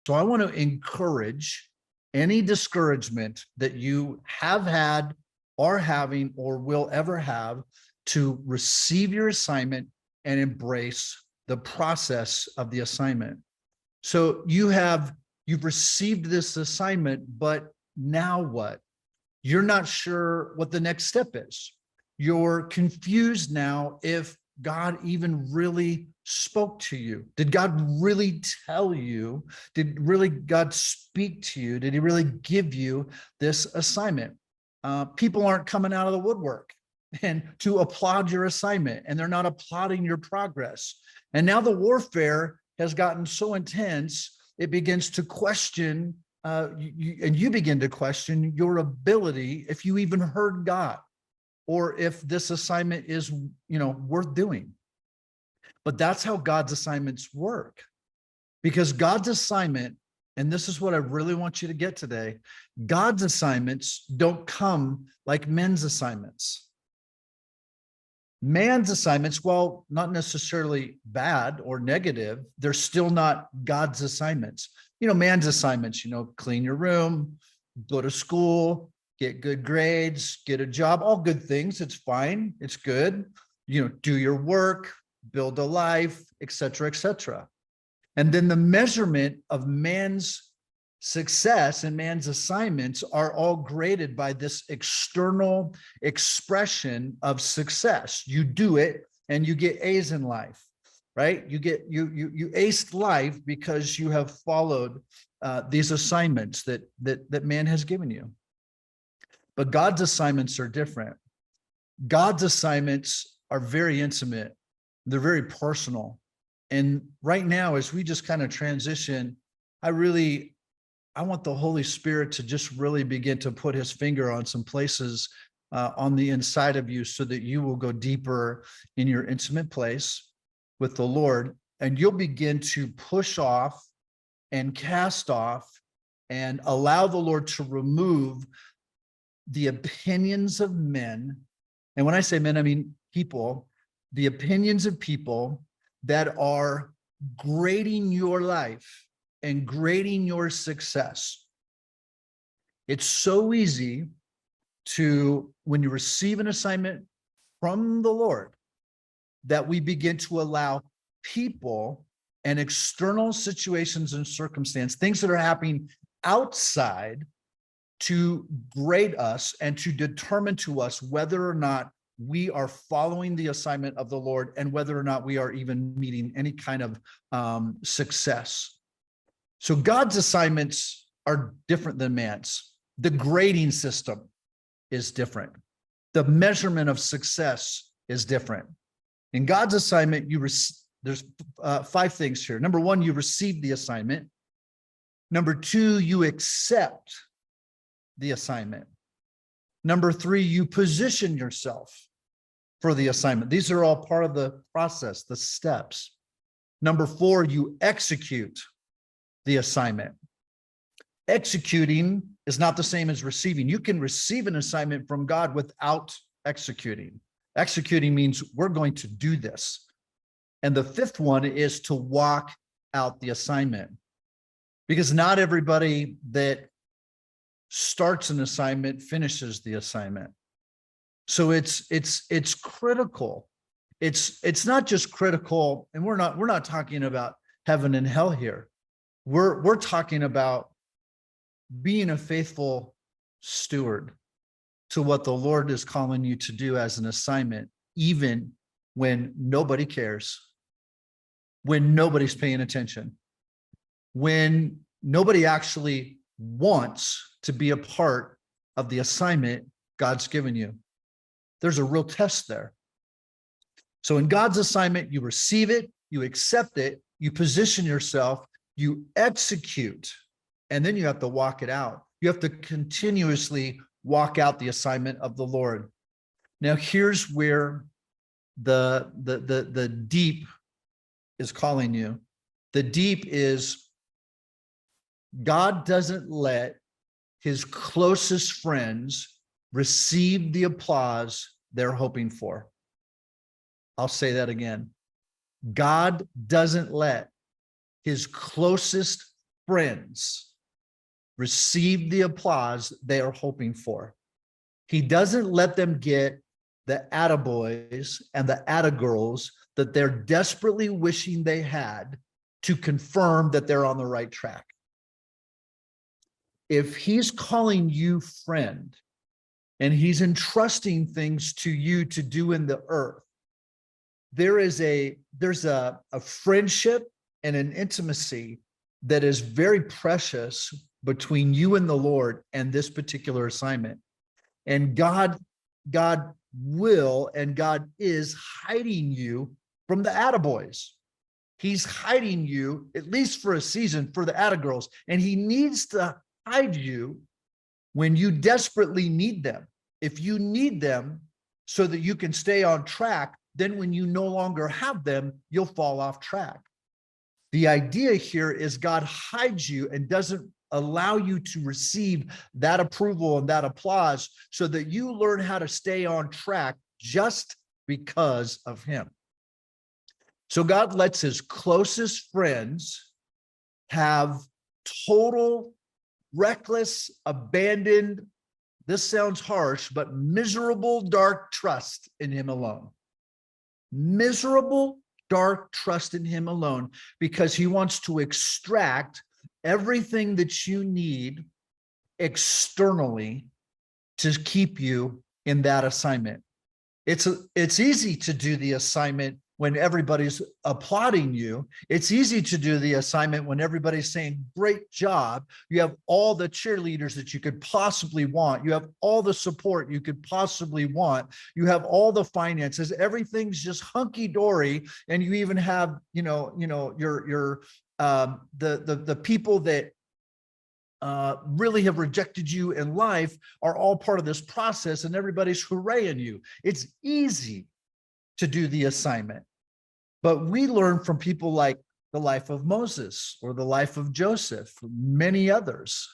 So I want to encourage any discouragement that you have had, are having, or will ever have to receive your assignment and embrace the process of the assignment. So you've received this assignment, but now what? You're not sure what the next step is. You're confused now if God even really spoke to you. Did God really tell you? Did really God speak to you? Did he really give you this assignment? People aren't coming out of the woodwork and to applaud your assignment, and they're not applauding your progress. And now the warfare has gotten so intense, it begins to question, you begin to question your ability, if you even heard God, or if this assignment is, worth doing. But that's how God's assignments work. Because God's assignment, and this is what I really want you to get today, God's assignments don't come like men's assignments. Man's assignments, while not necessarily bad or negative, they're still not God's assignments. Man's assignments, clean your room, go to school, get good grades, get a job, all good things. It's fine. It's good. Do your work, build a life, et cetera, et cetera. And then the measurement of man's success and man's assignments are all graded by this external expression of success. You do it and you get A's in life, right? You aced life because you have followed these assignments that man has given you. But God's assignments are different. God's assignments are very intimate. They're very personal. And right now, as we just kind of transition, I want the Holy Spirit to just really begin to put his finger on some places on the inside of you so that you will go deeper in your intimate place with the Lord, and you'll begin to push off and cast off and allow the Lord to remove the opinions of men. And when I say men, I mean people, the opinions of people that are grading your life and grading your success. It's so easy to, when you receive an assignment from the Lord, that we begin to allow people and external situations and circumstances, things that are happening outside, to grade us and to determine to us whether or not we are following the assignment of the Lord and whether or not we are even meeting any kind of success. So God's assignments are different than man's. The grading system is different. The measurement of success is different. In God's assignment, there's 5 things here. Number 1, you receive the assignment. Number 2, you accept the assignment. Number 3, you position yourself for the assignment. These are all part of the process, the steps. Number 4, you execute the assignment. Executing is not the same as receiving. You can receive an assignment from God without executing. Executing means we're going to do this. And the 5th one is to walk out the assignment. Because not everybody that starts an assignment finishes the assignment. So it's critical. It's not just critical, and we're not talking about heaven and hell here. We're talking about being a faithful steward to what the Lord is calling you to do as an assignment, even when nobody cares, when nobody's paying attention, when nobody actually wants to be a part of the assignment God's given you. There's a real test there. So in God's assignment, you receive it, you accept it, you position yourself, you execute, and then you have to walk it out. You have to continuously walk out the assignment of the Lord. Now, here's where the deep is calling you. The deep is God doesn't let his closest friends receive the applause they're hoping for. I'll say that again. God doesn't let his closest friends receive the applause they are hoping for. He doesn't let them get the attaboys and the attagirls that they're desperately wishing they had to confirm that they're on the right track. If he's calling you friend and he's entrusting things to you to do in the earth, there's a friendship and an intimacy that is very precious between you and the Lord and this particular assignment. And God will and God is hiding you from the attaboys. He's hiding you, at least for a season, for the attagirls. And he needs to hide you when you desperately need them. If you need them so that you can stay on track, then when you no longer have them, you'll fall off track. The idea here is God hides you and doesn't allow you to receive that approval and that applause so that you learn how to stay on track just because of him. So God lets his closest friends have total, reckless, abandoned, this sounds harsh, but miserable, dark trust in him alone. Miserable, dark trust in him alone, because he wants to extract everything that you need externally to keep you in that assignment. It's easy to do the assignment when everybody's applauding you. It's easy to do the assignment when everybody's saying, great job. You have all the cheerleaders that you could possibly want. You have all the support you could possibly want. You have all the finances. Everything's just hunky dory. And you even have, the people that really have rejected you in life are all part of this process, and everybody's hooraying you. It's easy to do the assignment. But we learn from people like the life of Moses or the life of Joseph, many others,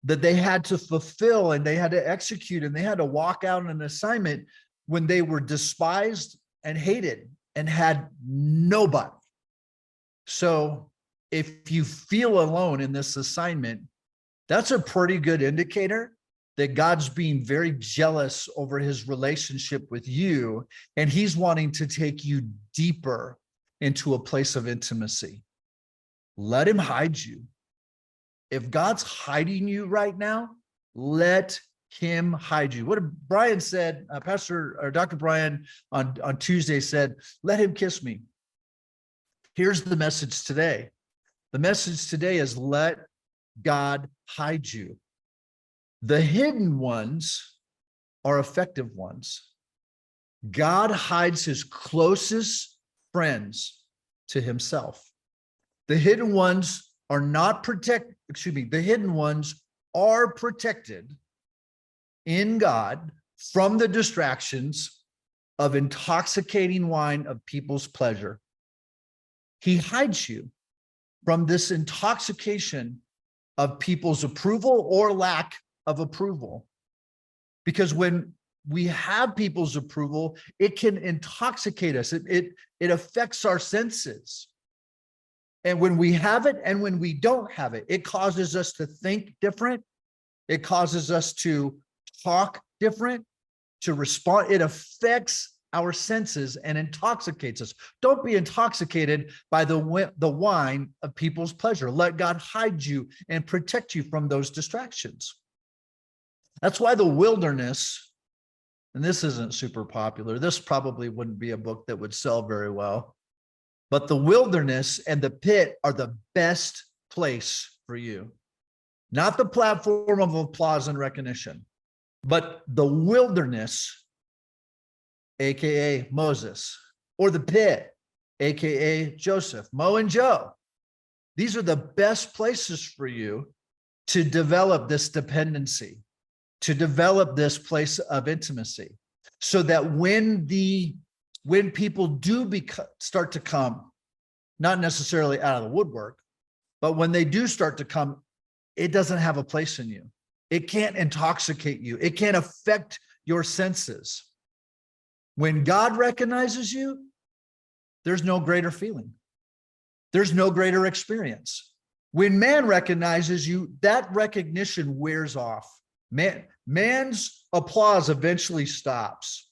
that they had to fulfill and they had to execute and they had to walk out an assignment when they were despised and hated and had nobody. So if you feel alone in this assignment, that's a pretty good indicator that God's being very jealous over his relationship with you, and he's wanting to take you deeper into a place of intimacy. Let him hide you. If God's hiding you right now, let him hide you. What Brian said, Pastor or Dr. Brian on Tuesday said, let him kiss me. Here's the message today. The message today is let God hide you. The hidden ones are effective ones. God hides his closest friends to himself. The hidden ones are not the hidden ones are protected in God from the distractions of intoxicating wine of people's pleasure. He hides you from this intoxication of people's approval or lack of approval. Because when we have people's approval, it can intoxicate us. It affects our senses. And when we have it and when we don't have it, it causes us to think different. It causes us to talk different, to respond. It affects our senses and intoxicates us. Don't be intoxicated by the wine of people's pleasure. Let God hide you and protect you from those distractions. That's why the wilderness, and this isn't super popular, this probably wouldn't be a book that would sell very well, but the wilderness and the pit are the best place for you. Not the platform of applause and recognition, but the wilderness, AKA Moses, or the pit, AKA Joseph, Mo and Joe. These are the best places for you to develop this dependency, to develop this place of intimacy, so that when people do start to come, not necessarily out of the woodwork, but when they do start to come, it doesn't have a place in you. It can't intoxicate you. It can't affect your senses. When God recognizes you, there's no greater feeling. There's no greater experience. When man recognizes you, that recognition wears off. Man's applause eventually stops.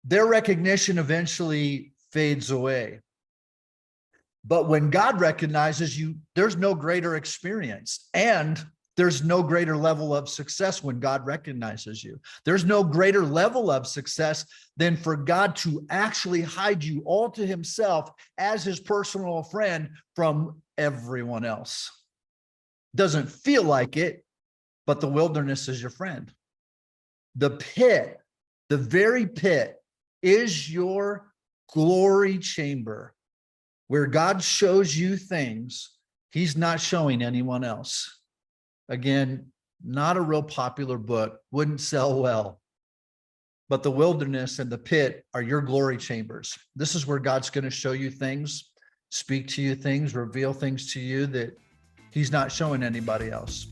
Their recognition eventually fades away. But when God recognizes you, there's no greater experience, and there's no greater level of success when God recognizes you. There's no greater level of success than for God to actually hide you all to himself as his personal friend from everyone else. Doesn't feel like it, but the wilderness is your friend. The pit, the very pit, is your glory chamber where God shows you things he's not showing anyone else. Again, not a real popular book, wouldn't sell well, but the wilderness and the pit are your glory chambers. This is where God's going to show you things, speak to you things, reveal things to you that he's not showing anybody else.